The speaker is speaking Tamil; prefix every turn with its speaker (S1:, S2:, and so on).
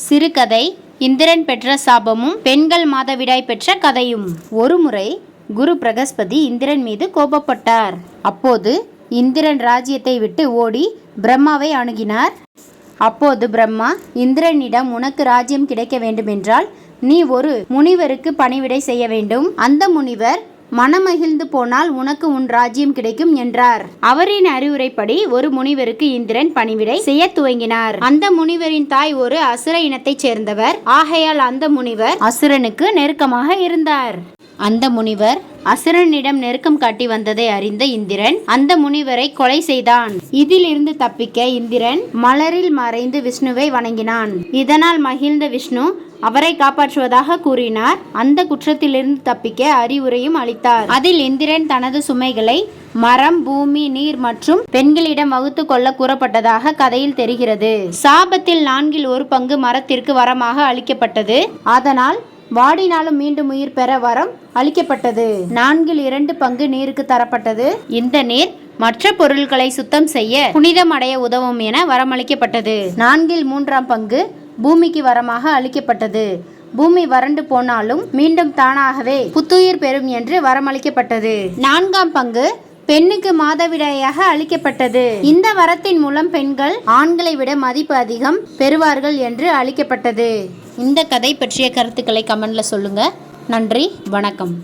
S1: சிறுகதை இந்திரன் பெற்ற சாபமும் பெண்கள் மாதவிடாய் பெற்ற கதையும். ஒருமுறை குரு பிரகஸ்பதி இந்திரன் மீது கோபப்பட்டார். அப்போது இந்திரன் ராஜ்யத்தை விட்டு ஓடி பிரம்மாவை அணுகினார். அப்போது பிரம்மா இந்திரனிடம், உனக்கு ராஜ்யம் கிடைக்க வேண்டுமென்றால் நீ ஒரு முனிவருக்கு பணிவிடை செய்ய வேண்டும். அந்த முனிவர் மனமகிழ்ந்து போனால் உனக்கு உன் ராஜ்யம் கிடைக்கும் என்றார். அவரின் அறிவுரைப்படி ஒரு முனிவருக்கு இந்திரன் பணிவிடை செய்ய துவங்கினார். அந்த முனிவரின் தாய் ஒரு அசுர இனத்தைச் சேர்ந்தவர். ஆகையால் அந்த முனிவர் அசுரனுக்கு நெருக்கமாக இருந்தார். அந்த முனிவர் அசுரனிடம் நெருக்கம் காட்டி வந்ததை அறிந்த இந்திரன் அந்த முனிவரை கொலை செய்தான். இதிலிருந்து தப்பிக்க இந்திரன் மலரில் மறைந்து விஷ்ணுவை வணங்கினான். இதனால் மகிழ்ந்த விஷ்ணு அவரை காப்பாற்றுவதாக கூறினார். அந்த குற்றத்திலிருந்து தப்பிக்க அறிவுரையும் அளித்தார். அதில் இந்திரன் தனது சுமைகளை மரம், பூமி, நீர் மற்றும் பெண்களிடம் வகுத்து கொள்ள கூறப்பட்டதாக கதையில் தெரிகிறது. சாபத்தில் 4 பங்கு மரத்திற்கு வரமாக அளிக்கப்பட்டது. அதனால் வாடினாலும் மீண்டும் உயிர் பெற வரம் அளிக்கப்பட்டது. 4 பங்கு நீருக்கு தரப்பட்டது. இந்த நீர் மற்ற பொருட்களை சுத்தம் செய்ய புனிதம் அடைய உதவும் என வரமளிக்கப்பட்டது. 4 பங்கு பூமிக்கு வரமாக அளிக்கப்பட்டது. பூமி வறண்டு போனாலும் மீண்டும் தானாகவே புத்துயிர் பெறும் என்று வரமளிக்கப்பட்டது. 4 பங்கு பெண்ணுக்கு மாதவிடாயாக அளிக்கப்பட்டது. இந்த வரத்தின் மூலம் பெண்கள் ஆண்களை விட மதிப்பு அதிகம் பெறுவார்கள் என்று அளிக்கப்பட்டது. இந்த கதை பற்றிய கருத்துக்களை கமெண்ட்ல சொல்லுங்க. நன்றி, வணக்கம்.